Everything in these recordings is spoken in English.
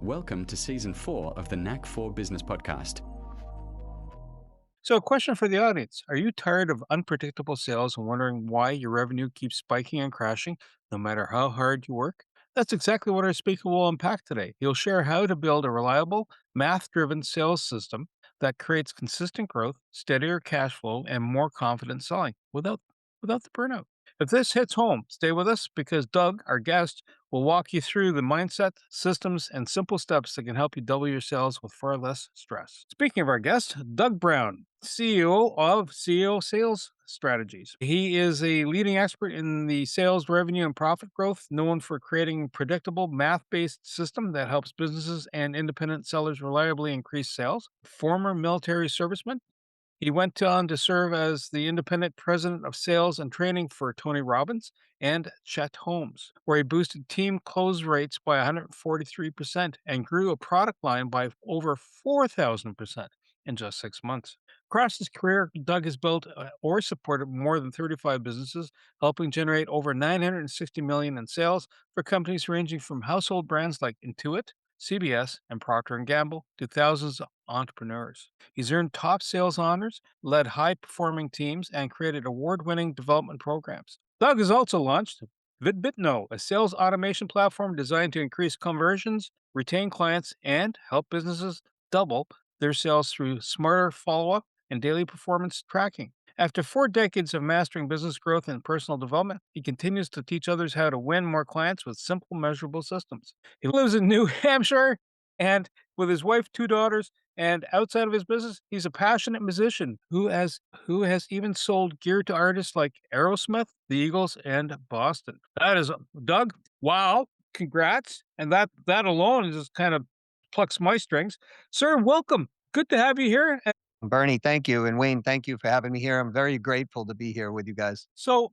Welcome to Season 4 of the Knack 4 Business Podcast. So, a question for the audience. Are you tired of unpredictable sales and wondering why your revenue keeps spiking and crashing no matter how hard you work? That's exactly what our speaker will unpack today. He'll share how to build a reliable, math driven sales system that creates consistent growth, steadier cash flow, and more confident selling without the burnout. If this hits home, stay with us because Doug, our guest, will walk you through the mindset, systems, and simple steps that can help you double your sales with far less stress. Speaking of our guest, Doug Brown, CEO of CEO Sales Strategies. He is a leading expert in the sales, revenue, and profit growth, known for creating predictable math-based system that helps businesses and independent sellers reliably increase sales. Former military serviceman, he went on to serve as the independent president of sales and training for Tony Robbins and Chet Holmes, where he boosted team close rates by 143% and grew a product line by over 4,000% in just 6 months. Across his career, Doug has built or supported more than 35 businesses, helping generate over 960 million in sales for companies ranging from household brands like Intuit, CBS, and Procter and Gamble to thousands of entrepreneurs. He's earned top sales honors, led high performing teams, and created award winning development programs. Doug has also launched VidBitNo, a sales automation platform designed to increase conversions, retain clients, and help businesses double their sales through smarter follow up and daily performance tracking. After 4 decades of mastering business growth and personal development, he continues to teach others how to win more clients with simple, measurable systems. He lives in New Hampshire and with his wife, 2 daughters, and outside of his business, he's a passionate musician who has even sold gear to artists like Aerosmith, the Eagles, and Boston. That is Doug. Wow, congrats! And that alone just kind of plucks my strings, sir. Welcome. Good to have you here. Bernie, thank you. And Wayne, thank you for having me here. I'm very grateful to be here with you guys. So,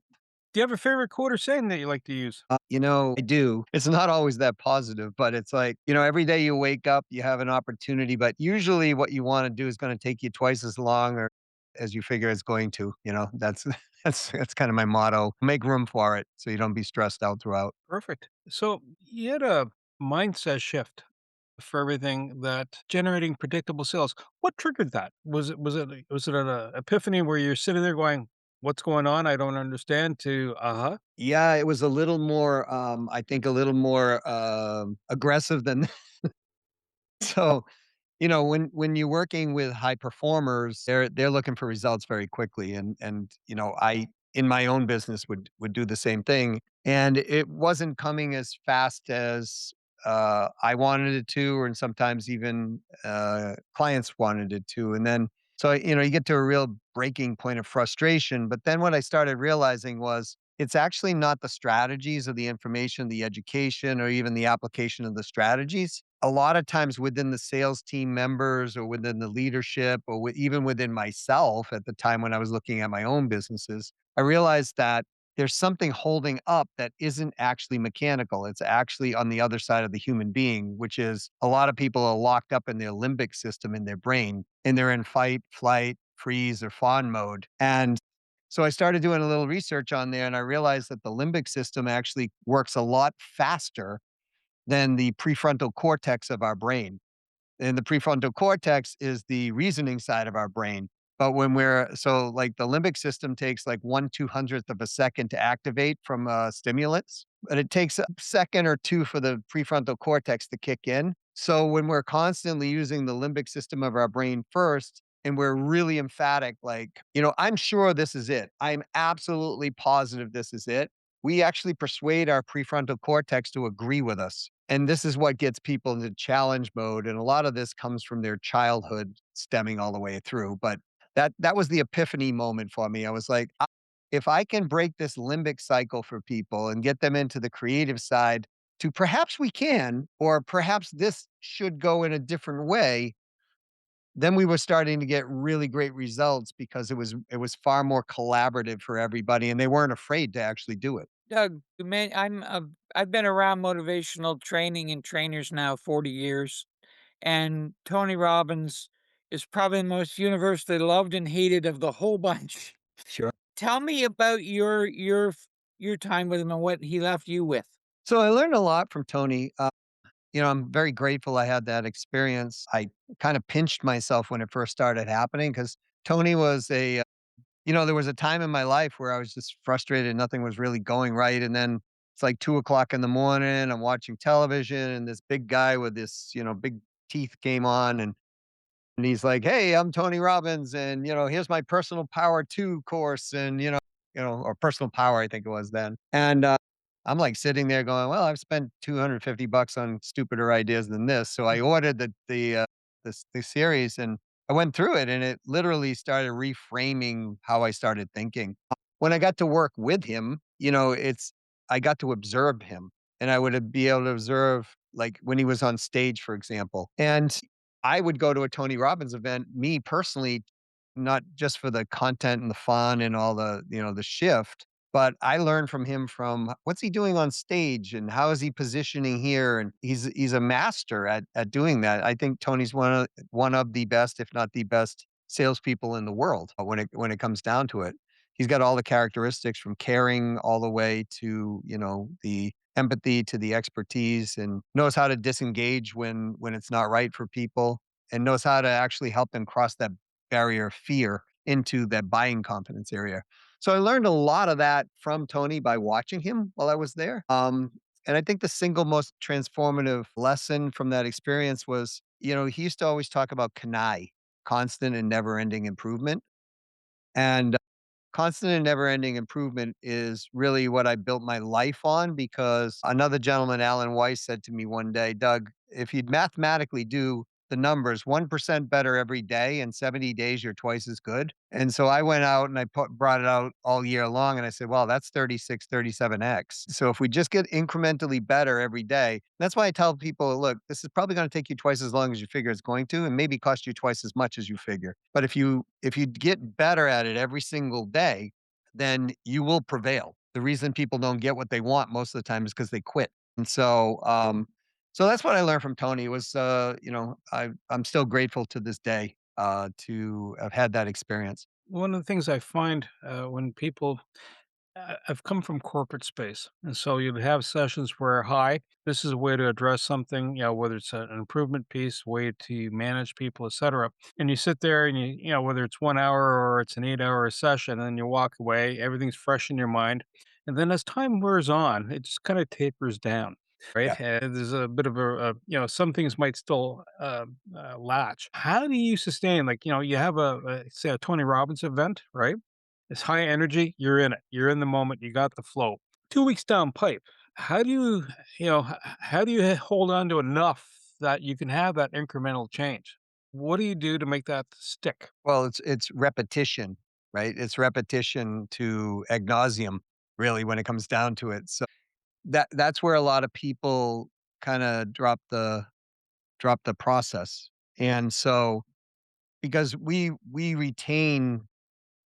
do you have a favorite quote or saying that you like to use? I do. It's not always that positive, but it's like, every day you wake up, you have an opportunity, but usually what you want to do is going to take you twice as long or as you figure it's going to. That's that's kind of my motto. Make room for it so you don't be stressed out throughout. Perfect. So, you had a mindset shift for everything that generating predictable sales. What triggered that? Was it an epiphany where you're sitting there going, "What's going on? I don't understand," to, "Uh-huh." Yeah, it was a little more I think a little more aggressive than so when you're working with high performers, they're looking for results very quickly, and I in my own business would do the same thing, and it wasn't coming as fast as I wanted it to, and sometimes even clients wanted it to, and then so you get to a real breaking point of frustration. But then what I started realizing was it's actually not the strategies or the information, the education, or even the application of the strategies. A lot of times within the sales team members or within the leadership or even within myself at the time when I was looking at my own businesses, I realized that there's something holding up that isn't actually mechanical. It's actually on the other side of the human being, which is a lot of people are locked up in their limbic system in their brain and they're in fight, flight, freeze, or fawn mode. And so I started doing a little research on there and I realized that the limbic system actually works a lot faster than the prefrontal cortex of our brain. And the prefrontal cortex is the reasoning side of our brain. But like the limbic system takes like 1/200th of a second to activate from stimulants, but it takes a second or two for the prefrontal cortex to kick in. So when we're constantly using the limbic system of our brain first, and we're really emphatic, like, I'm sure this is it. I'm absolutely positive this is it. We actually persuade our prefrontal cortex to agree with us. And this is what gets people into challenge mode. And a lot of this comes from their childhood stemming all the way through. But that was the epiphany moment for me. I was like, if I can break this limbic cycle for people and get them into the creative side to perhaps we can, or perhaps this should go in a different way, then we were starting to get really great results because it was far more collaborative for everybody and they weren't afraid to actually do it. Doug, man, I've been around motivational training and trainers now 40 years, and Tony Robbins is probably the most universally loved and hated of the whole bunch. Sure. Tell me about your time with him and what he left you with. So I learned a lot from Tony. I'm very grateful I had that experience. I kind of pinched myself when it first started happening because Tony was there was a time in my life where I was just frustrated. Nothing was really going right. And then it's like 2 o'clock in the morning. I'm watching television and this big guy with this, big teeth came on and he's like, "Hey, I'm Tony Robbins, and here's my personal power two course, and or personal power, I think it was then." And I'm like sitting there going, "Well, I've spent $250 on stupider ideas than this." So I ordered the series, and I went through it, and it literally started reframing how I started thinking. When I got to work with him, I got to observe him, and I would be able to observe like when he was on stage, for example, and I would go to a Tony Robbins event, me personally, not just for the content and the fun and all the shift, but I learned from him from what's he doing on stage and how is he positioning here? And he's a master at doing that. I think Tony's one of the best, if not the best, salespeople in the world when it comes down to it. He's got all the characteristics from caring all the way to the empathy to the expertise, and knows how to disengage when it's not right for people, and knows how to actually help them cross that barrier of fear into that buying confidence area. So I learned a lot of that from Tony by watching him while I was there. And I think the single most transformative lesson from that experience was, he used to always talk about Knack, constant and never ending improvement. And constant and never ending improvement is really what I built my life on, because another gentleman, Alan Weiss, said to me one day, "Doug, if you'd mathematically do the numbers 1% better every day, in 70 days, you're twice as good." And so I went out and I brought it out all year long. And I said, well, that's 36, 37x. So if we just get incrementally better every day, that's why I tell people, look, this is probably going to take you twice as long as you figure it's going to, and maybe cost you twice as much as you figure. But if you get better at it every single day, then you will prevail. The reason people don't get what they want most of the time is because they quit. And so that's what I learned from Tony. Was I'm still grateful to this day to have had that experience. One of the things I find when people I've come from corporate space, and so you'd have sessions where, "Hi, this is a way to address something, whether it's an improvement piece, way to manage people, etc." And you sit there, and whether it's 1 hour or it's an 8 hour session, and then you walk away, everything's fresh in your mind, and then as time wears on, it just kind of tapers down. Right, Yeah. there's a bit of some things might still latch. How do you sustain, like, you have say a Tony Robbins event, right? It's high energy, you're in it. You're in the moment, you got the flow. 2 weeks down pipe, how do how do you hold on to enough that you can have that incremental change? What do you do to make that stick? Well, it's repetition, right? It's repetition to ad nauseum, really, when it comes down to it. So that's where a lot of people kind of drop the process. And so because we retain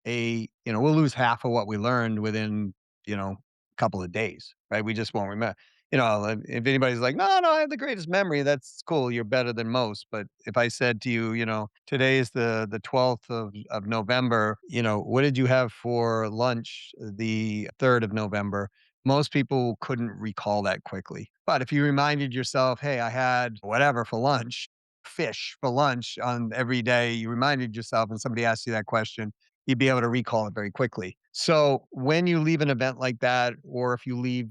we'll lose half of what we learned within, a couple of days, right? We just won't remember. If anybody's like, no, no, I have the greatest memory, that's cool. You're better than most. But if I said to you, today is the 12th of November, what did you have for lunch the 3rd of November? Most people couldn't recall that quickly. But if you reminded yourself, hey, I had whatever for lunch, fish for lunch on every day, you reminded yourself and somebody asked you that question, you'd be able to recall it very quickly. So when you leave an event like that, or if you leave,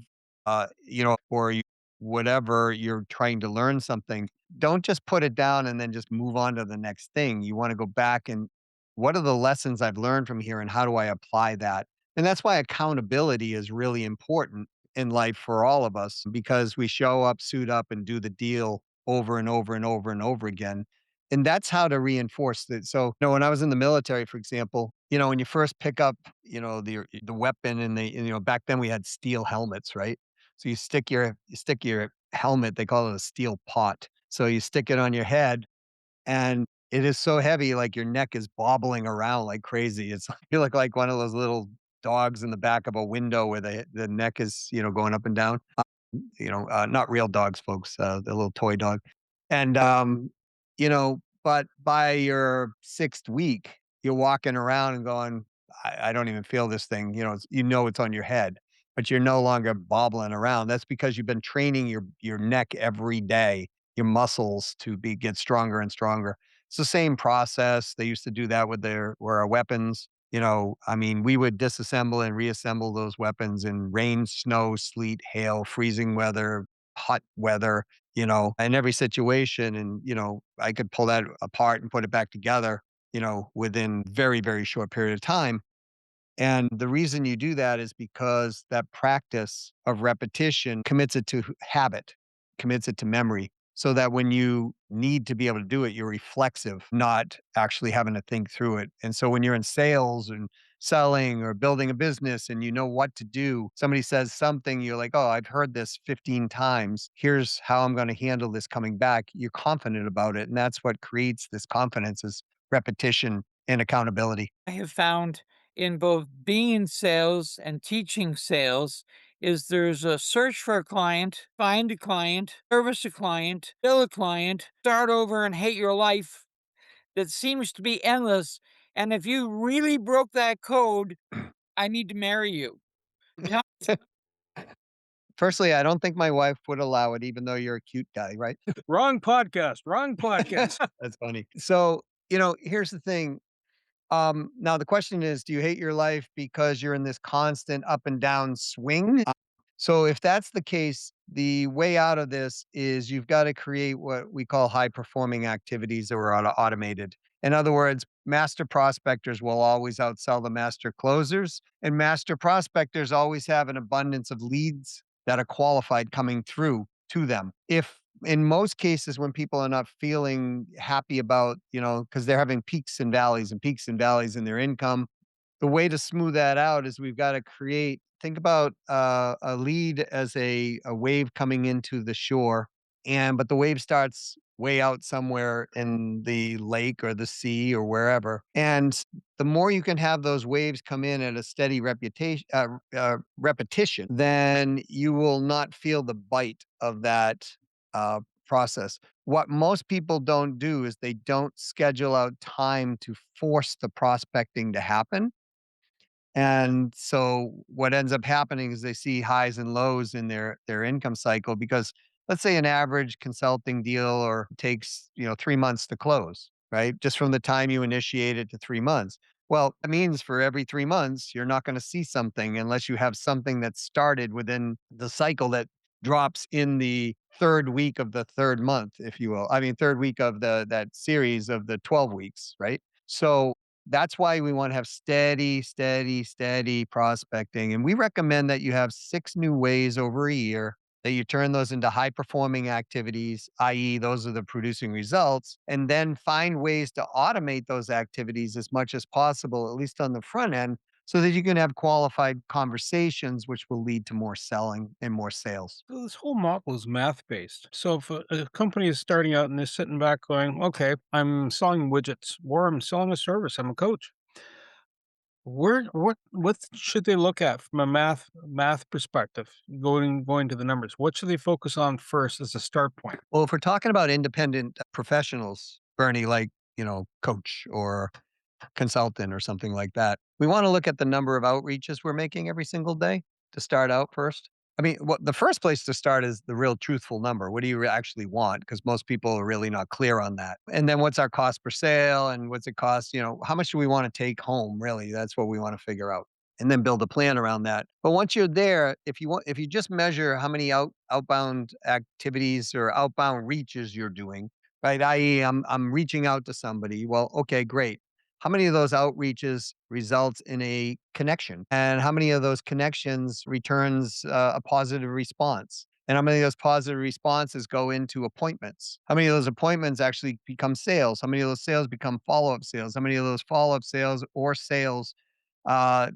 whatever you're trying to learn something, don't just put it down and then just move on to the next thing. You want to go back and what are the lessons I've learned from here and how do I apply that? And that's why accountability is really important in life for all of us, because we show up, suit up, and do the deal over and over and over and over again. And that's how to reinforce that. So, when I was in the military, for example, when you first pick up, the weapon and back then we had steel helmets, right? So you stick your helmet, they call it a steel pot. So you stick it on your head and it is so heavy, like your neck is bobbling around like crazy. You look like one of those little dogs in the back of a window where the neck is, going up and down. Not real dogs, folks, the little toy dog. And, but by your 6th week, you're walking around and going, I don't even feel this thing, it's on your head. but you're no longer bobbling around. That's because you've been training your neck every day, your muscles to get stronger and stronger. It's the same process. They used to do that with our weapons. I mean, we would disassemble and reassemble those weapons in rain, snow, sleet, hail, freezing weather, hot weather, in every situation. And, I could pull that apart and put it back together, within very, very short period of time. And the reason you do that is because that practice of repetition commits it to habit, commits it to memory, so that when you need to be able to do it, you're reflexive, not actually having to think through it. And so when you're in sales and selling or building a business and you know what to do, somebody says something, you're like, oh, I've heard this 15 times. Here's how I'm going to handle this coming back. You're confident about it. And that's what creates this confidence is repetition and accountability. I have found in both being in sales and teaching sales is there's a search for a client, find a client, service a client, bill a client, start over and hate your life that seems to be endless. And if you really broke that code, I need to marry you. Tell- Firstly, I don't think my wife would allow it, even though you're a cute guy, right? Wrong podcast. Wrong podcast. That's funny. So, here's the thing. Now the question is, do you hate your life because you're in this constant up and down swing? So if that's the case, the way out of this is you've got to create what we call high performing activities that are automated. In other words, master prospectors will always outsell the master closers, and master prospectors always have an abundance of leads that are qualified coming through to them. If in most cases, when people are not feeling happy about, because they're having peaks and valleys in their income, the way to smooth that out is we've got to think about a lead as a wave coming into the shore. But the wave starts way out somewhere in the lake or the sea or wherever. And the more you can have those waves come in at a steady repetition, then you will not feel the bite of that process. What most people don't do is they don't schedule out time to force the prospecting to happen. And so what ends up happening is they see highs and lows in their income cycle because let's say an average consulting deal or takes, 3 months to close, right? Just from the time you initiate it to 3 months. Well, that means for every 3 months, you're not going to see something unless you have something that started within the cycle that drops in the third week of the third month, if you will. I mean, third week of that series of the 12 weeks, right? So that's why we want to have steady, steady, steady prospecting. And we recommend that you have 6 new ways over a year that you turn those into high performing activities, i.e., those are the producing results, and then find ways to automate those activities as much as possible, at least on the front end, so that you can have qualified conversations, which will lead to more selling and more sales. So this whole model is math based. So if a company is starting out and they're sitting back going, okay, I'm selling widgets or I'm selling a service, I'm a coach. What should they look at from a math perspective? Going to the numbers. What should they focus on first as a start point? Well, if we're talking about independent professionals, Bernie, like, coach or consultant or something like that. We want to look at the number of outreaches we're making every single day to start out first. I mean, the first place to start is the real truthful number. What do you actually want? Because most people are really not clear on that. And then what's our cost per sale and what's it cost? How much do we want to take home? Really, that's what we want to figure out. And then build a plan around that. But once you're there, if you just measure how many outbound activities or outbound reaches you're doing, right? I.e., I'm reaching out to somebody. Well, okay, great. How many of those outreaches results in a connection? And how many of those connections returns a positive response? And how many of those positive responses go into appointments? How many of those appointments actually become sales? How many of those sales become follow-up sales? How many of those follow-up sales or sales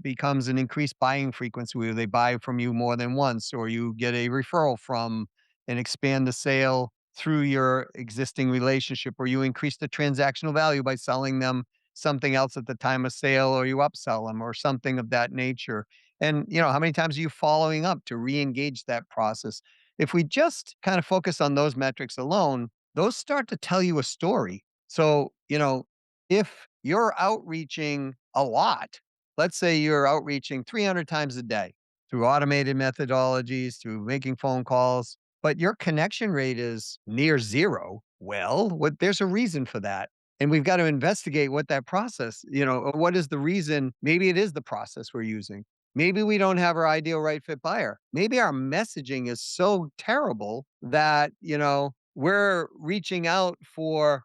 becomes an increased buying frequency where they buy from you more than once, or you get a referral from and expand the sale through your existing relationship, or you increase the transactional value by selling them something else at the time of sale, or you upsell them or something of that nature. And how many times are you following up to re-engage that process? If we just kind of focus on those metrics alone, those start to tell you a story. So, if you're outreaching a lot, let's say you're outreaching 300 times a day, through automated methodologies, through making phone calls, but your connection rate is near zero. Well, there's a reason for that. And we've got to investigate what that process, or what is the reason? Maybe it is the process we're using. Maybe we don't have our ideal right fit buyer. Maybe our messaging is so terrible that, we're reaching out for,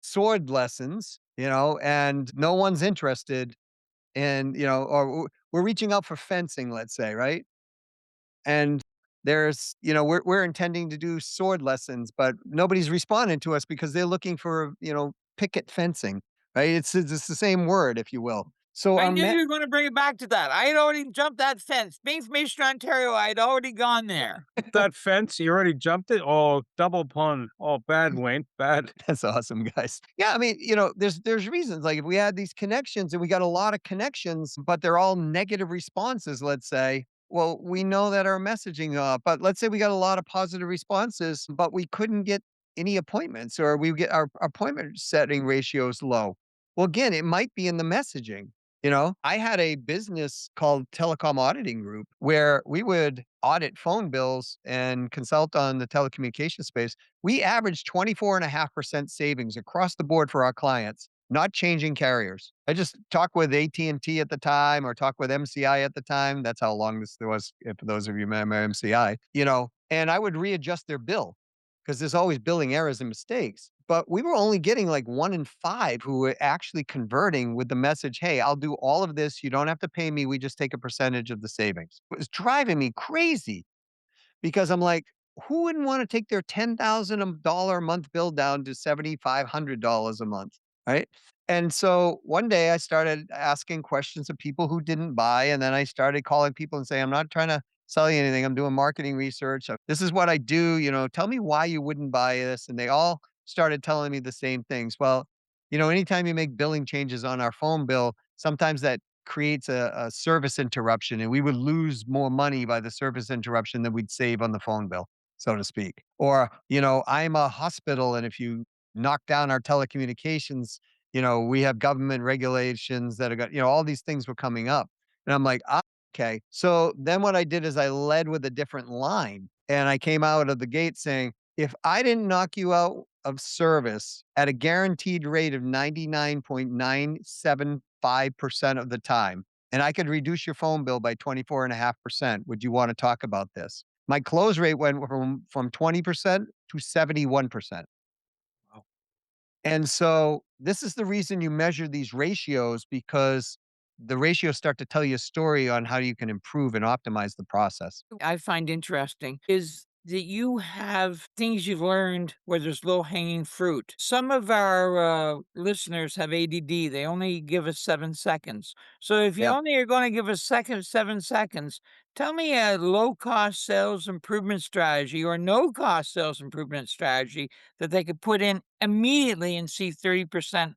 sword lessons, and no one's interested in, or we're reaching out for fencing, let's say, right? And there's, we're intending to do sword lessons, but nobody's responding to us because they're looking for, picket fencing, right? It's the same word, if you will. So I our knew you were gonna bring it back to that. I had already jumped that fence. Being from Eastern Ontario, I'd already gone there. That fence, you already jumped it? Oh, double pun. Oh, bad, Wayne. Bad. That's awesome, guys. Yeah, I mean, there's reasons. Like if we had these connections and we got a lot of connections, but they're all negative responses, let's say. Well, we know that our messaging, but let's say we got a lot of positive responses, but we couldn't get any appointments or we get our appointment setting ratios low. Well, again, it might be in the messaging. I had a business called Telecom Auditing Group where we would audit phone bills and consult on the telecommunication space. We averaged 24.5% savings across the board for our clients, not changing carriers. I just talked with AT&T at the time or talked with MCI at the time. That's how long this was, if for those of you remember MCI, and I would readjust their bill because there's always billing errors and mistakes. But we were only getting like 1 in 5 who were actually converting with the message, hey, I'll do all of this. You don't have to pay me. We just take a percentage of the savings. It was driving me crazy because I'm like, who wouldn't want to take their $10,000 a month bill down to $7,500 a month, right? And so one day I started asking questions of people who didn't buy, and then I started calling people and saying, "I'm not trying to sell you anything. I'm doing marketing research. This is what I do. Tell me why you wouldn't buy this." And they all started telling me the same things. Well, anytime you make billing changes on our phone bill, sometimes that creates a service interruption and we would lose more money by the service interruption than we'd save on the phone bill, so to speak. Or, I'm a hospital and if you knock down our telecommunications, we have government regulations that are got, all these things were coming up. And I'm like, okay. So then what I did is I led with a different line and I came out of the gate saying, if I didn't knock you out of service at a guaranteed rate of 99.975% of the time, and I could reduce your phone bill by 24.5%, would you want to talk about this? My close rate went from 20% to 71%. Wow. And so this is the reason you measure these ratios because the ratios start to tell you a story on how you can improve and optimize the process. I find interesting is that you have things you've learned where there's low hanging fruit. Some of our listeners have ADD. They only give us 7 seconds. So if you Yeah. only are going to give us 7 seconds, tell me a low cost sales improvement strategy or no cost sales improvement strategy that they could put in immediately and see 30%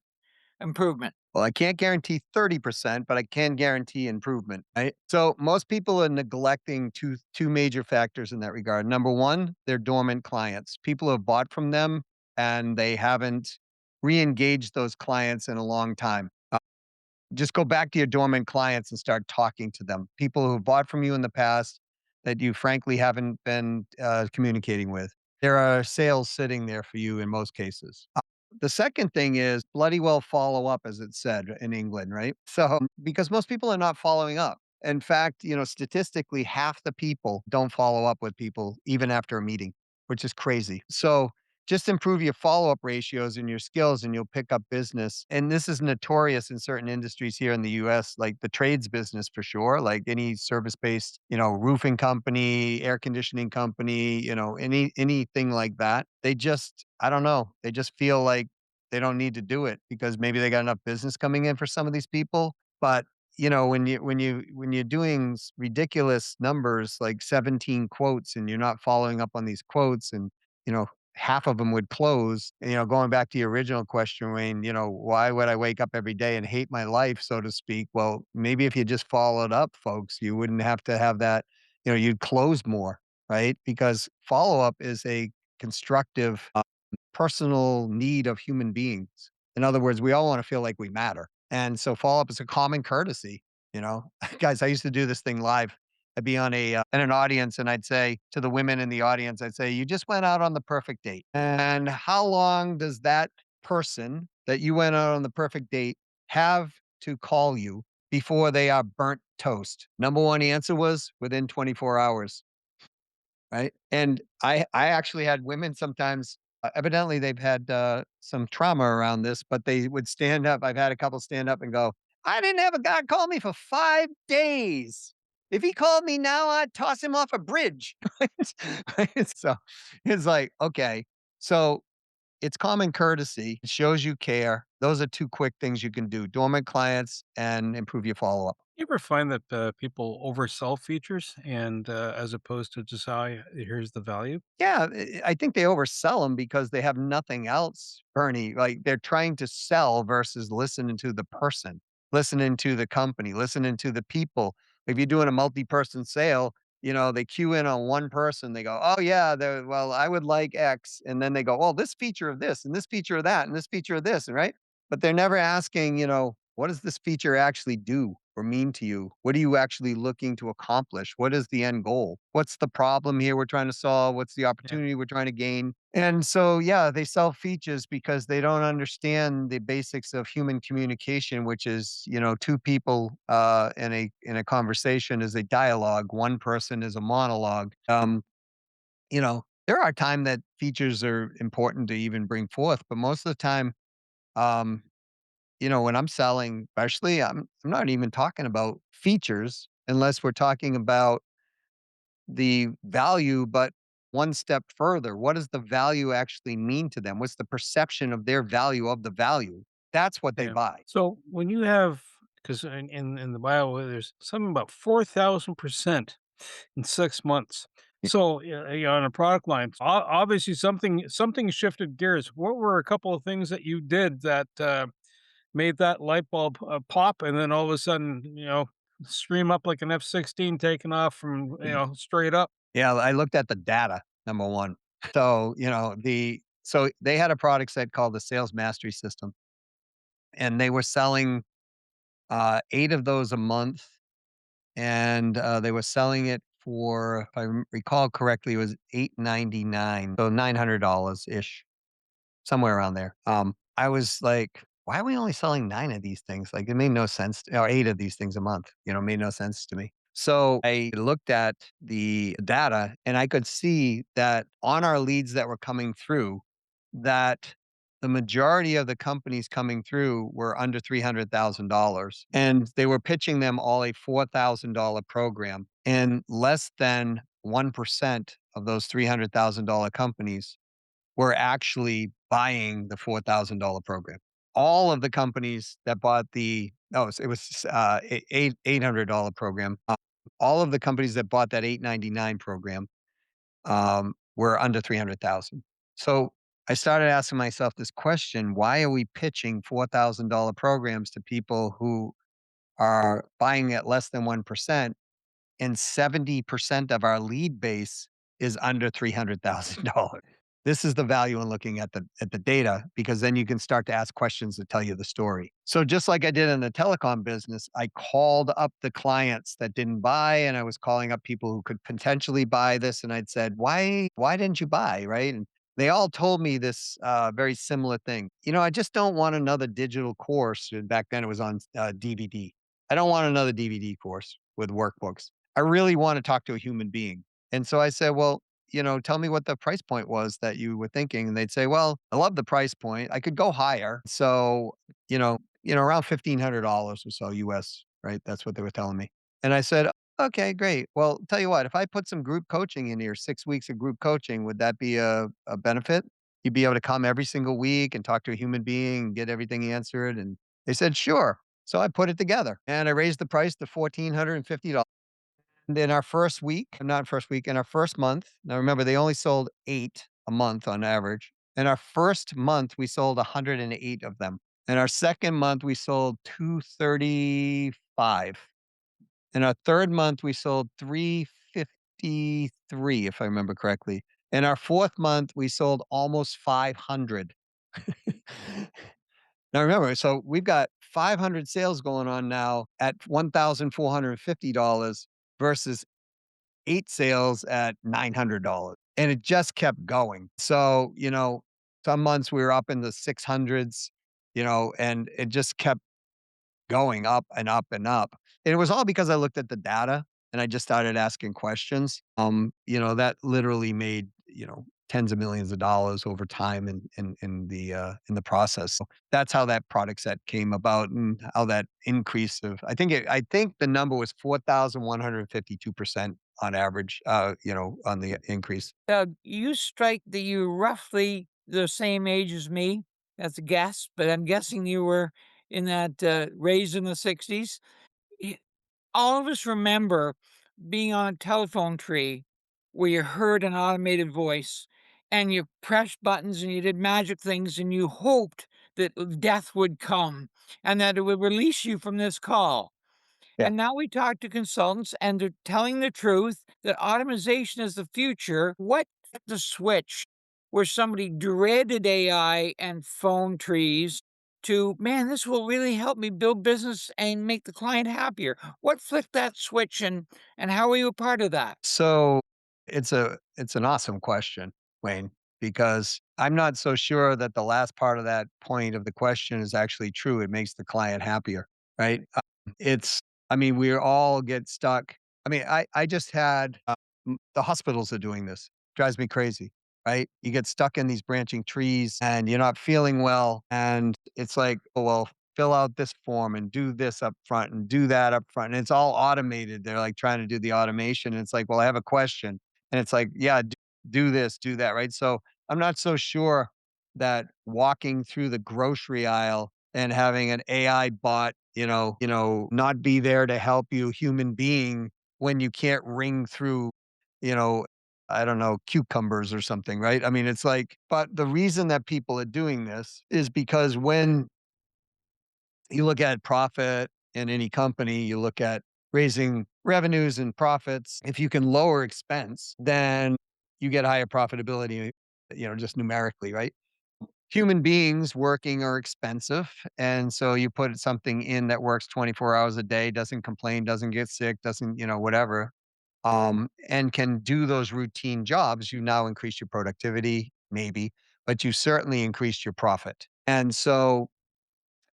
improvement. Well, I can't guarantee 30%, but I can guarantee improvement, right? So most people are neglecting two major factors in that regard. Number one, they're dormant clients. People have bought from them and they haven't re-engaged those clients in a long time. Just go back to your dormant clients and start talking to them. People who bought from you in the past that you frankly haven't been communicating with. There are sales sitting there for you in most cases. The second thing is bloody well follow up, as it's said in England, right? So, because most people are not following up. In fact, statistically, half the people don't follow up with people even after a meeting, which is crazy. So, just improve your follow-up ratios and your skills and you'll pick up business. And this is notorious in certain industries here in the US, like the trades business for sure, like any service-based, roofing company, air conditioning company, anything like that. They just, I don't know, they just feel like they don't need to do it because maybe they got enough business coming in for some of these people. But when you're doing ridiculous numbers like 17 quotes and you're not following up on these quotes and you know half of them would close. Going back to your original question, Wayne, why would I wake up every day and hate my life, so to speak? Well, maybe if you just followed up, folks, you wouldn't have to have that, you'd close more, right? Because follow up is a constructive, personal need of human beings. In other words, we all want to feel like we matter. And so follow up is a common courtesy, you know. Guys, I used to do this thing live I'd be on in an audience, and I'd say to the women in the audience, I'd say, "You just went out on the perfect date. And how long does that person that you went out on the perfect date have to call you before they are burnt toast?" Number one answer was within 24 hours. Right? And I actually had women sometimes, evidently they've had, some trauma around this, but they would stand up. I've had a couple stand up and go, "I didn't have a guy call me for 5 days. If he called me now, I'd toss him off a bridge." Right? So, it's like, okay. So, it's common courtesy. It shows you care. Those are 2 quick things you can do: dormant clients and improve your follow-up. You ever find that people oversell features and as opposed to just, "Oh, here's the value"? Yeah, I think they oversell them because they have nothing else, Bernie. Like, they're trying to sell versus listening to the person, listening to the company, listening to the people. If you're doing a multi-person sale, they cue in on one person. They go, "Oh, yeah, well, I would like X." And then they go, "Well, this feature of this, and this feature of that, and this feature of this," right? But they're never asking, what does this feature actually do or mean to you? What are you actually looking to accomplish? What is the end goal? What's the problem here we're trying to solve? What's the Yeah. opportunity we're trying to gain? And so, yeah, they sell features because they don't understand the basics of human communication, which is, two people in a conversation is a dialogue. One person is a monologue. There are times that features are important to even bring forth, but most of the time, um, when I'm selling, especially, I'm not even talking about features unless we're talking about the value, but one step further. What does the value actually mean to them? What's the perception of their value of the value? That's what they Yeah. buy. So when you have, because in the bio, there's something about 4,000% in 6 months. So on a product line, obviously something shifted gears. What were a couple of things that you did that made that light bulb pop, and then all of a sudden, stream up like an F-16 taking off from straight up? Yeah, I looked at the data, number one. So, so they had a product set called the Sales Mastery System, and they were selling 8 of those a month, and they were selling it for, if I recall correctly, it was 8.99, so $900 ish, somewhere around there. I was like, why are we only selling 9 of these things? Like, it made no sense, or 8 of these things a month, made no sense to me. So I looked at the data and I could see that on our leads that were coming through, that the majority of the companies coming through were under $300,000, and they were pitching them all a $4,000 program, and less than 1% of those $300,000 companies were actually buying the $4,000 program. All of the companies that bought $800 program. All of the companies that bought that 899 program were under 300,000. So I started asking myself this question: why are we pitching $4,000 programs to people who are buying at less than 1%, and 70% of our lead base is under $300,000? This is the value in looking at the data, because then you can start to ask questions that tell you the story. So just like I did in the telecom business, I called up the clients that didn't buy, and I was calling up people who could potentially buy this, and I'd said, "Why didn't you buy?" Right? And they all told me this very similar thing. I just don't want another digital course. And back then it was on DVD. I don't want another DVD course with workbooks. I really want to talk to a human being. And so I said, "Well, tell me what the price point was that you were thinking." And they'd say, "Well, I love the price point. I could go higher." So, around $1,500 or so US, right? That's what they were telling me. And I said, "Okay, great. Well, tell you what, if I put some group coaching in here, 6 weeks of group coaching, would that be a benefit? You'd be able to come every single week and talk to a human being and get everything answered." And they said, "Sure." So I put it together and I raised the price to $1,450. And in our first week, not first week, in our first month, now remember, they only sold 8 a month on average. In our first month, we sold 108 of them. In our second month, we sold 235. In our third month, we sold 353, if I remember correctly. In our fourth month, we sold almost 500. Now remember, so we've got 500 sales going on now at $1,450 versus 8 sales at $900, and it just kept going. So, some months we were up in the 600s, and it just kept going up and up and up. And it was all because I looked at the data and I just started asking questions. That literally made, tens of millions of dollars over time in the process. So that's how that product set came about and how that increase of I think the number was 4,152% on average, on the increase. You strike that you're roughly the same age as me. That's a guess, but I'm guessing you were in that raised in the 60s. Y- All of us remember being on a telephone tree where you heard an automated voice and you pressed buttons and you did magic things and you hoped that death would come and that it would release you from this call. Yeah. And now we talk to consultants and they're telling the truth that automation is the future. What flipped the switch where somebody dreaded AI and phone trees to, man, this will really help me build business and make the client happier? What flipped that switch and how are you a part of that? So it's an awesome question, Wayne, because I'm not so sure that the last part of that point of the question is actually true. It makes the client happier, right? It's I mean, we all get stuck. I mean, I just had the hospitals are doing this. Drives me crazy, right? You get stuck in these branching trees and you're not feeling well, and it's like, oh well, fill out this form and do this up front and do that up front. And it's all automated. They're like trying to do the automation. And it's like, well, I have a question. And it's like, yeah, do this, do that. Right. So I'm not so sure that walking through the grocery aisle and having an AI bot, not be there to help you, human being, when you can't ring through, you know, I don't know, cucumbers or something, right? I mean, it's like, but the reason that people are doing this is because when you look at profit in any company, you look at raising revenues and profits. If you can lower expense, then you get higher profitability, just numerically, right? Human beings working are expensive. And so you put something in that works 24 hours a day, doesn't complain, doesn't get sick, doesn't, whatever, and can do those routine jobs. You now increase your productivity, maybe, but you certainly increased your profit. And so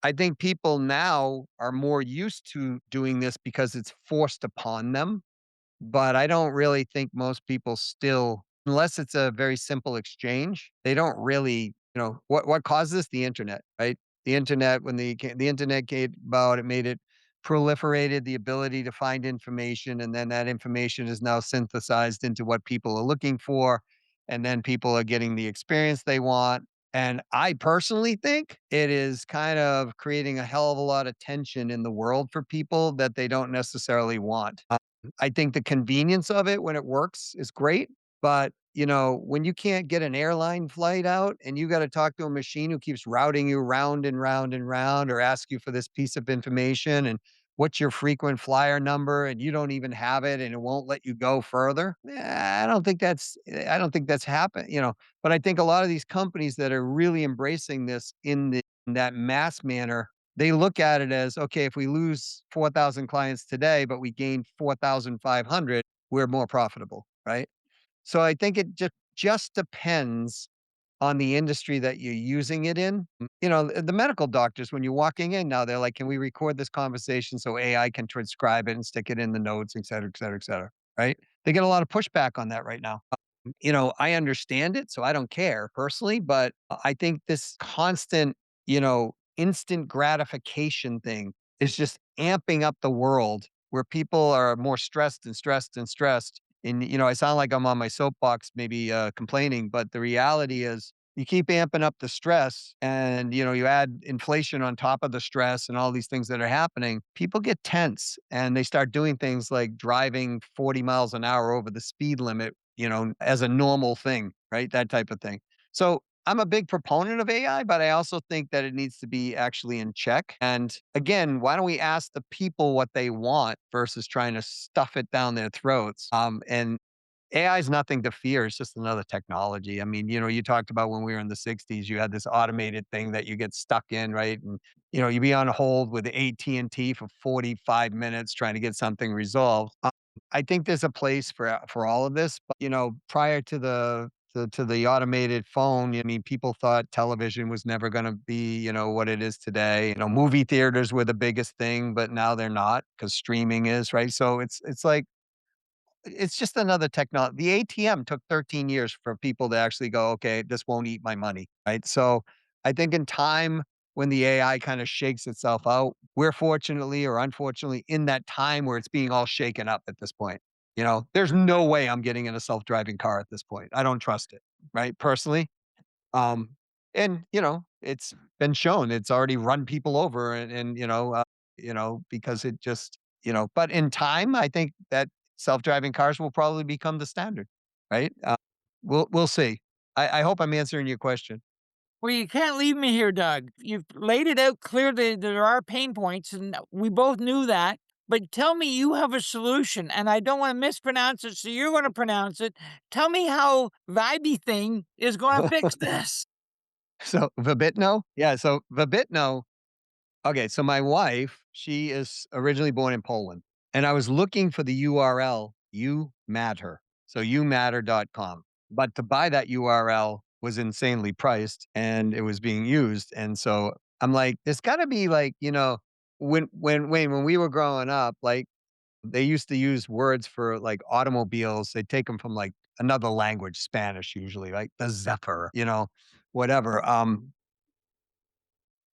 I think people now are more used to doing this because it's forced upon them, but I don't really think most people still, unless it's a very simple exchange, they don't really, what caused this? The internet, right? The internet, when the internet came about, it made it proliferated the ability to find information, and then that information is now synthesized into what people are looking for, and then people are getting the experience they want. And I personally think it is kind of creating a hell of a lot of tension in the world for people that they don't necessarily want. I think the convenience of it when it works is great, but, when you can't get an airline flight out and you gotta talk to a machine who keeps routing you round and round and round, or ask you for this piece of information and what's your frequent flyer number, and you don't even have it and it won't let you go further. I don't think that's but I think a lot of these companies that are really embracing this in that mass manner, they look at it as, okay, if we lose 4,000 clients today, but we gain 4,500, we're more profitable, right? So I think it just depends on the industry that you're using it in. The medical doctors, when you're walking in now, they're like, can we record this conversation so AI can transcribe it and stick it in the notes, et cetera, et cetera, et cetera. Right? They get a lot of pushback on that right now. I understand it, so I don't care personally, but I think this constant, instant gratification thing is just amping up the world where people are more stressed and stressed and stressed. And, I sound like I'm on my soapbox, maybe complaining, but the reality is you keep amping up the stress and, you add inflation on top of the stress and all these things that are happening. People get tense and they start doing things like driving 40 miles an hour over the speed limit, as a normal thing, right? That type of thing. So I'm a big proponent of AI, but I also think that it needs to be actually in check. And again, why don't we ask the people what they want versus trying to stuff it down their throats? And AI is nothing to fear. It's just another technology. I mean, you talked about when we were in the 60s, you had this automated thing that you get stuck in, right? And, you'd be on hold with AT&T for 45 minutes trying to get something resolved. I think there's a place for all of this, but, prior to the automated phone, I mean, people thought television was never gonna be, what it is today. Movie theaters were the biggest thing, but now they're not because streaming is, right? So it's like it's just another technology. The ATM took 13 years for people to actually go, "Okay, this won't eat my money," right? So, I think in time, when the AI kinda shakes itself out, we're fortunately or unfortunately in that time where it's being all shaken up at this point. There's no way I'm getting in a self-driving car at this point. I don't trust it, right, personally. Um, and, it's been shown, it's already run people over because it just, but in time, I think that self-driving cars will probably become the standard, right? We'll see. I hope I'm answering your question. Well, you can't leave me here, Doug. You've laid it out clearly. There are pain points, and we both knew that. But tell me you have a solution, and I don't want to mispronounce it, so you're going to pronounce it. Tell me how Vibey thing is going to fix this. So Vibitno? Yeah, so Vibitno. Okay, so my wife, she is originally born in Poland, and I was looking for the URL, You Matter. So youmatter.com. But to buy that URL was insanely priced and it was being used. And so I'm like, there's gotta be like, when we were growing up, like they used to use words for like automobiles. They take them from like another language, Spanish usually, like the Zephyr, whatever.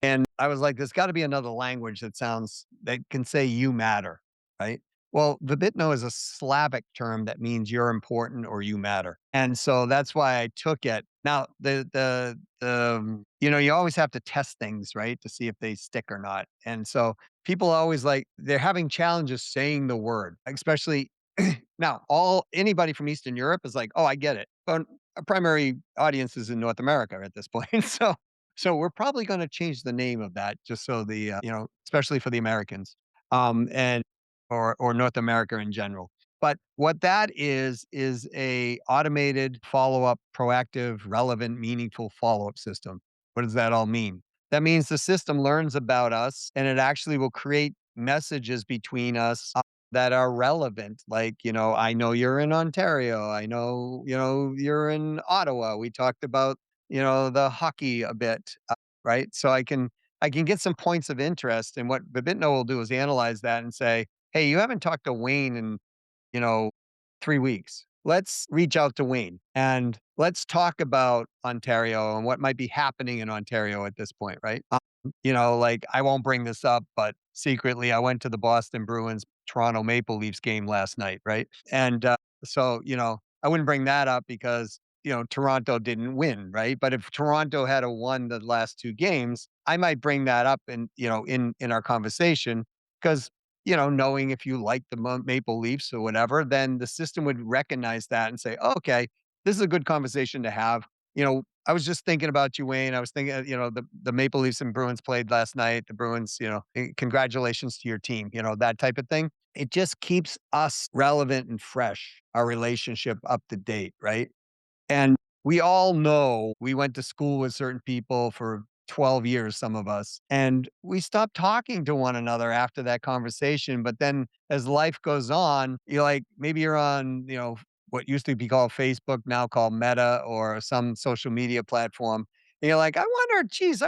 And I was like, there's got to be another language that can say you matter, right? Well, Vibitno is a Slavic term that means you're important or you matter. And so that's why I took it. Now, you always have to test things, right? To see if they stick or not. And so people always like, they're having challenges saying the word, especially now, anybody from Eastern Europe is like, "Oh, I get it." But our primary audience is in North America at this point. So we're probably gonna change the name of that just so especially for the Americans, and or North America in general. But what that is a automated follow-up, proactive, relevant, meaningful follow-up system. What does that all mean? That means the system learns about us, and it actually will create messages between us that are relevant. Like, I know you're in Ontario. I know, you're in Ottawa. We talked about, the hockey a bit, right? So I can get some points of interest. And what Babitno will do is analyze that and say, hey, you haven't talked to Wayne in, you know, 3 weeks. Let's reach out to Wayne and let's talk about Ontario and what might be happening in Ontario at this point, right? Like I won't bring this up, but secretly I went to the Boston Bruins Toronto Maple Leafs game last night, right? And so, I wouldn't bring that up because, Toronto didn't win, right? But if Toronto had a won the last two games, I might bring that up in our conversation because, knowing if you like the Maple Leafs or whatever, then the system would recognize that and say, oh, okay, this is a good conversation to have. I was just thinking about you, Wayne. I was thinking, the Maple Leafs and Bruins played last night. The Bruins, congratulations to your team, that type of thing. It just keeps us relevant and fresh, our relationship up to date, right? And we all know we went to school with certain people for 12 years, some of us, and we stopped talking to one another after that conversation. But then as life goes on, maybe you're on, what used to be called Facebook, now called Meta or some social media platform. And you're like, I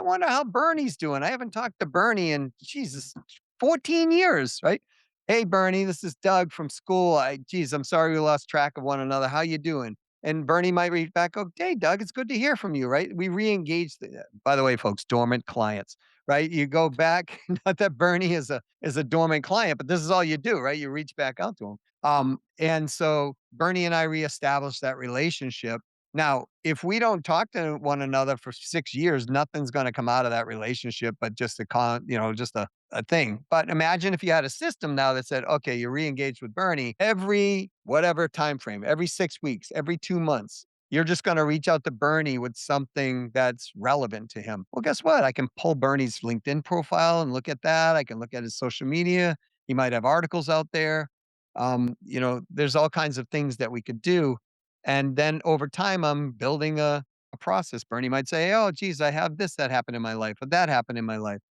wonder how Bernie's doing. I haven't talked to Bernie in, Jesus, 14 years, right? Hey, Bernie, this is Doug from school. I'm sorry we lost track of one another. How you doing? And Bernie might reach back, "Oh, hey, Doug, it's good to hear from you," right? We re-engage by the way, folks, dormant clients, right? You go back, not that Bernie is a dormant client, but this is all you do, right? You reach back out to him. And so Bernie and I reestablished that relationship. Now, if we don't talk to one another for 6 years, nothing's going to come out of that relationship, but just just a thing. But imagine if you had a system now that said, okay, you're re-engaged with Bernie every whatever time frame, every 6 weeks, every 2 months. You're just going to reach out to Bernie with something that's relevant to him. Well, guess what? I can pull Bernie's LinkedIn profile and look at that. I can look at his social media. He might have articles out there. There's all kinds of things that we could do. And then over time, I'm building a process. Bernie might say, oh, geez, I have this that happened in my life, or that happened in my life.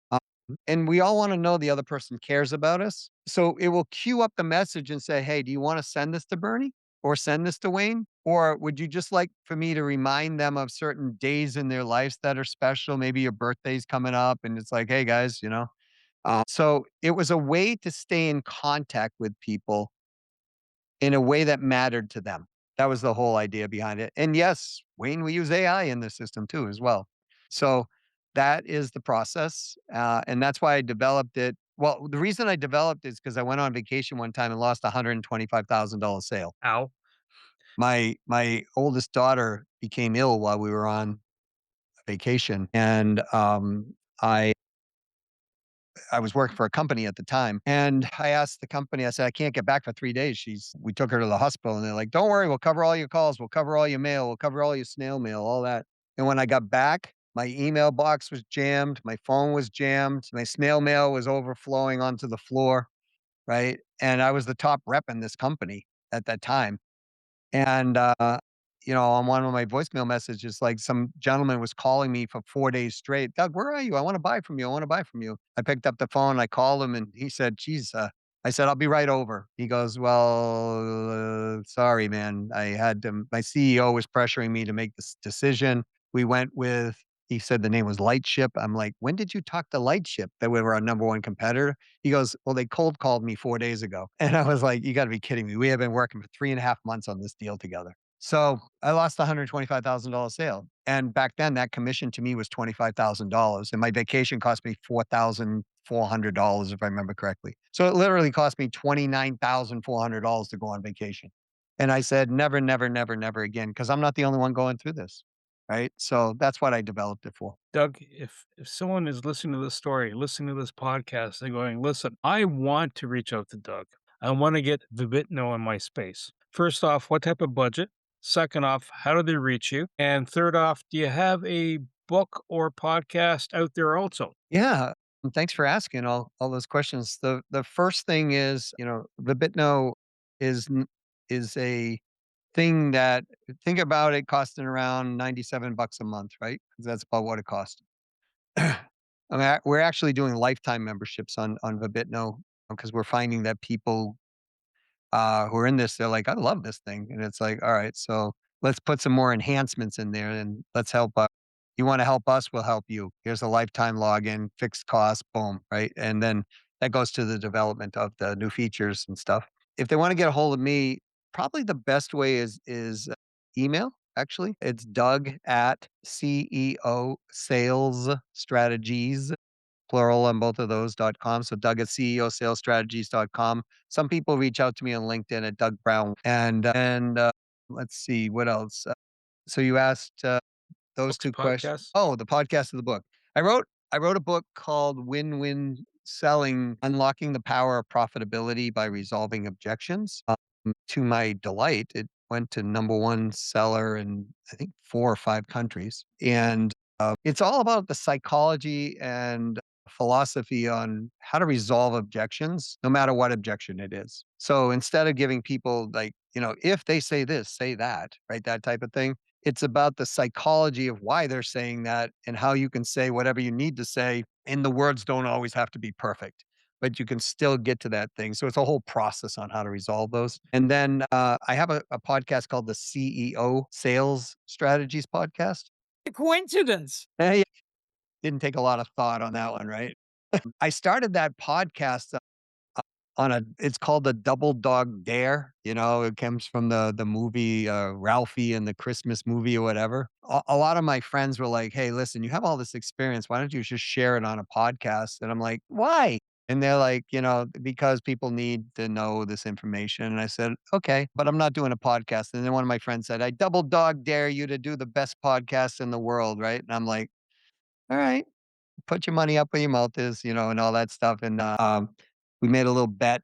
And we all want to know the other person cares about us. So it will queue up the message and say, hey, do you want to send this to Bernie or send this to Wayne? Or would you just like for me to remind them of certain days in their lives that are special? Maybe your birthday's coming up and it's like, hey guys, so it was a way to stay in contact with people in a way that mattered to them. That was the whole idea behind it. And yes, Wayne, we use AI in the system too, as well. So that is the process. And that's why I developed it. Well, the reason I developed it is because I went on vacation one time and lost $125,000 sale. Ow. My oldest daughter became ill while we were on vacation, and I I was working for a company at the time, and I asked the company, I said, "I can't get back for 3 days." We took her to the hospital, and they're like, "Don't worry, we'll cover all your calls. We'll cover all your mail. We'll cover all your snail mail, all that." And when I got back, my email box was jammed, my phone was jammed, my snail mail was overflowing onto the floor, right? And I was the top rep in this company at that time. And, on one of my voicemail messages, like some gentleman was calling me for 4 days straight. "Doug, where are you? I wanna buy from you. I wanna buy from you." I picked up the phone, I called him, and he said, "Geez," I said, "I'll be right over." He goes, "Well, sorry, man. My CEO was pressuring me to make this decision. We went with," he said the name was Lightship. I'm like, "When did you talk to Lightship that we were our number one competitor?" He goes, "Well, they cold called me 4 days ago." And I was like, "You gotta be kidding me. We have been working for 3.5 months on this deal together." So I lost a $125,000 sale. And back then that commission to me was $25,000 and my vacation cost me $4,400 if I remember correctly. So it literally cost me $29,400 to go on vacation. And I said, never, never, never, never again, because I'm not the only one going through this. Right. So that's what I developed it for. Doug, if someone is listening to this story, listening to this podcast, and going, listen, I want to reach out to Doug. I want to get Vibitno in my space. First off, what type of budget? Second off, how do they reach you? And third off, do you have a book or podcast out there also? Yeah. And thanks for asking all those questions. The first thing is, the Bitno is is a thing that, think about it costing around 97 bucks a month, right? 'Cause that's about what it costs. I mean, we're actually doing lifetime memberships on Vibitno because we're finding that people who are in this, they're like, "I love this thing." And it's like, "All right, so let's put some more enhancements in there and let's help you wanna help us, we'll help you. Here's a lifetime login, fixed cost, boom," right? And then that goes to the development of the new features and stuff. If they wanna get a hold of me, probably the best way is email, actually. It's Doug at CEO Sales Strategies, plural on both of those.com. So Doug at CEOsalesstrategies.com. Some people reach out to me on LinkedIn at Doug Brown. And let's see what else. So you asked those Books, two questions. podcasts? Oh, the podcast of the book. I wrote I wrote a book called Win Win Selling: Unlocking the Power of Profitability by Resolving Objections. To my delight, it went to number one seller in I think 4 or 5 countries, and it's all about the psychology and philosophy on how to resolve objections, no matter what objection it is. So instead of giving people like, if they say this, say that, right? That type of thing. It's about the psychology of why they're saying that and how you can say whatever you need to say. And the words don't always have to be perfect, but you can still get to that thing. So it's a whole process on how to resolve those. And then I have a podcast called the CEO Sales Strategies Podcast. A coincidence. Yeah, didn't take a lot of thought on that one, right? I started that podcast it's called the Double Dog Dare. It comes from the movie Ralphie and the Christmas movie or whatever. A lot of my friends were like, "Hey, listen, you have all this experience. Why don't you just share it on a podcast?" And I'm like, "Why?" And they're like, because people need to know this information. And I said, "Okay, but I'm not doing a podcast." And then one of my friends said, "I double dog dare you to do the best podcast in the world," right? And I'm like, "All right, put your money up where your mouth is," and all that stuff. And we made a little bet.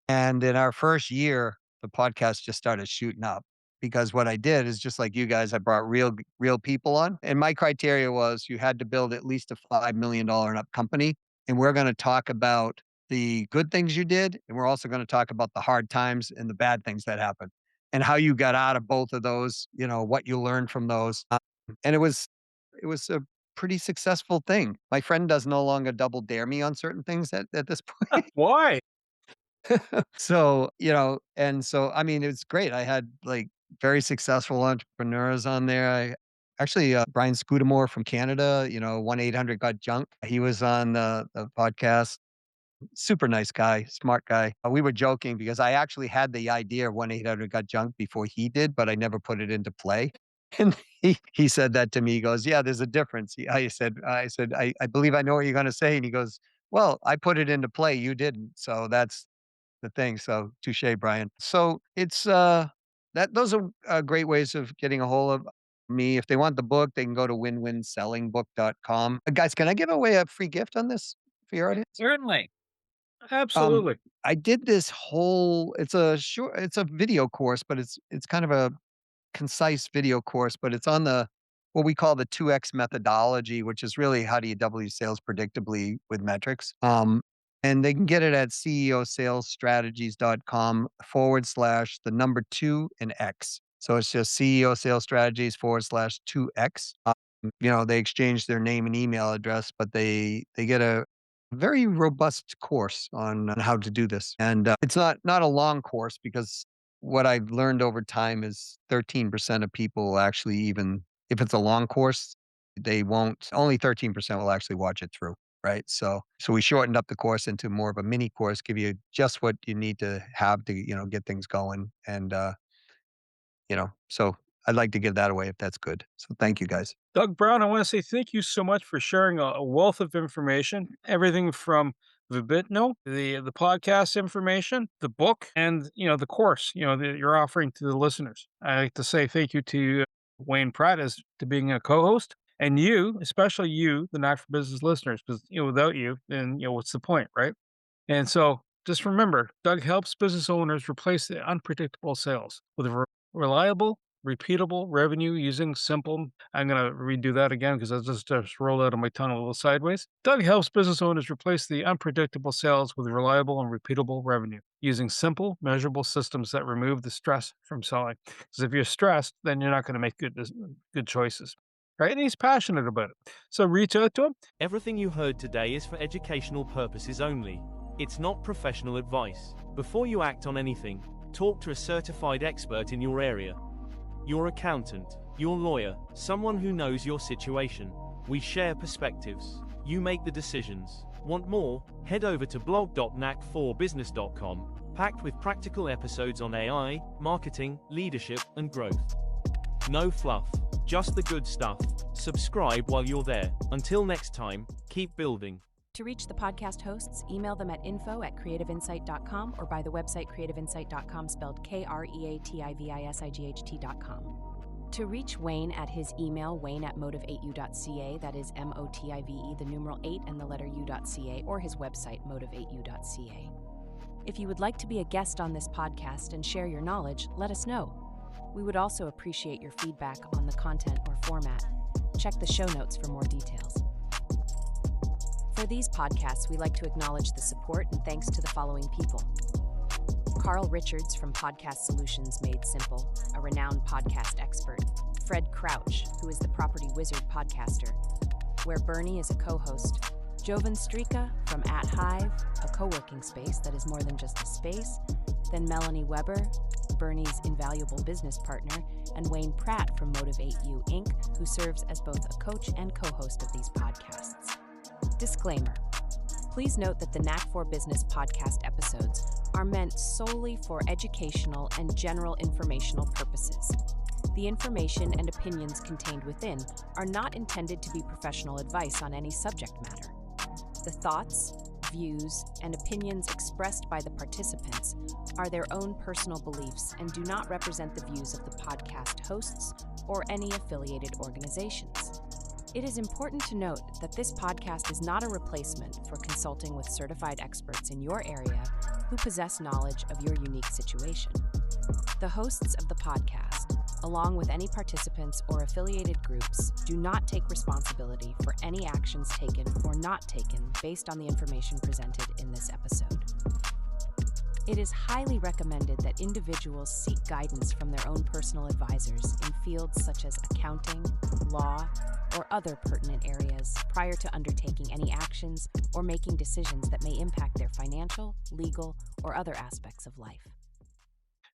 And in our first year, the podcast just started shooting up because what I did is just like you guys, I brought real people on. And my criteria was you had to build at least a $5 million and up company. And we're going to talk about the good things you did. And we're also going to talk about the hard times and the bad things that happened and how you got out of both of those, what you learned from those. And it was a pretty successful thing. My friend does no longer double dare me on certain things at this point. Why? So, and so, I mean, it's great. I had like very successful entrepreneurs on there. I actually, Brian Scudamore from Canada, 1-800 got junk. He was on the podcast. Super nice guy, smart guy. We were joking because I actually had the idea of 1-800 got junk before he did, but I never put it into play. And he said that to me. He goes, "Yeah, there's a difference." I believe I know what you're going to say. And he goes, "Well, I put it into play. You didn't." So that's the thing. So touche, Brian. So it's those are great ways of getting a hold of me. If they want the book, they can go to winwinsellingbook.com. Guys, can I give away a free gift on this for your audience? Certainly. Um, Absolutely. I did this whole it's a video course, but it's kind of a concise video course, but it's on the what we call the 2X methodology, which is really how do you double your sales predictably with metrics. And they can get it at ceosalesstrategies.com/, the number 2 and X. So it's just CEO Sales Strategies /2X. They exchange their name and email address, but they get a very robust course on how to do this. And it's not a long course because what I've learned over time is 13% of people will actually, even if it's a long course, they won't, only 13% will actually watch it through. Right. So we shortened up the course into more of a mini course, give you just what you need to have to, get things going. And, so I'd like to give that away if that's good. So thank you guys. Doug Brown, I want to say thank you so much for sharing a wealth of information, everything from Vibitno, the podcast information, the book, and the course that you're offering to the listeners. I like to say thank you to Wayne Pratt as to being a co-host, and you, especially you, the Knack for Business listeners, because without you, then what's the point, right? And so just remember, Doug helps business owners replace the unpredictable sales with reliable, repeatable revenue using simple. I'm going to redo that again because I just rolled out of my tongue a little sideways. Doug helps business owners replace the unpredictable sales with reliable and repeatable revenue using simple, measurable systems that remove the stress from selling. Because if you're stressed, then you're not going to make good choices. Right? And he's passionate about it. So reach out to him. Everything you heard today is for educational purposes only. It's not professional advice. Before you act on anything, talk to a certified expert in your area. Your accountant, your lawyer, someone who knows your situation. We share perspectives. You make the decisions. Want more? Head over to blog.knack4business.com, packed with practical episodes on AI, marketing, leadership, and growth. No fluff, just the good stuff. Subscribe while you're there. Until next time, keep building. To reach the podcast hosts, email them at info@creativeinsight.com or by the website creativeinsight.com, spelled KREATIVISIGHT.com. To reach Wayne at his email, wayne@motive8u.ca, that is MOTIVE, the numeral 8 and the letter u.ca, or his website, motive8u.ca. If you would like to be a guest on this podcast and share your knowledge, let us know. We would also appreciate your feedback on the content or format. Check the show notes for more details. For these podcasts, we like to acknowledge the support and thanks to the following people. Carl Richards from Podcast Solutions Made Simple, a renowned podcast expert. Fred Crouch, who is the Property Wizard podcaster, where Bernie is a co-host. Jovan Strika from At Hive, a co-working space that is more than just a space. Then Melanie Weber, Bernie's invaluable business partner, and Wayne Pratt from Motivate You Inc., who serves as both a coach and co-host of these podcasts. Disclaimer. Please note that the Knack for Business podcast episodes are meant solely for educational and general informational purposes. The information and opinions contained within are not intended to be professional advice on any subject matter. The thoughts, views, and opinions expressed by the participants are their own personal beliefs and do not represent the views of the podcast hosts or any affiliated organizations. It is important to note that this podcast is not a replacement for consulting with certified experts in your area who possess knowledge of your unique situation. The hosts of the podcast, along with any participants or affiliated groups, do not take responsibility for any actions taken or not taken based on the information presented in this episode. It is highly recommended that individuals seek guidance from their own personal advisors in fields such as accounting, law, or other pertinent areas prior to undertaking any actions or making decisions that may impact their financial, legal, or other aspects of life.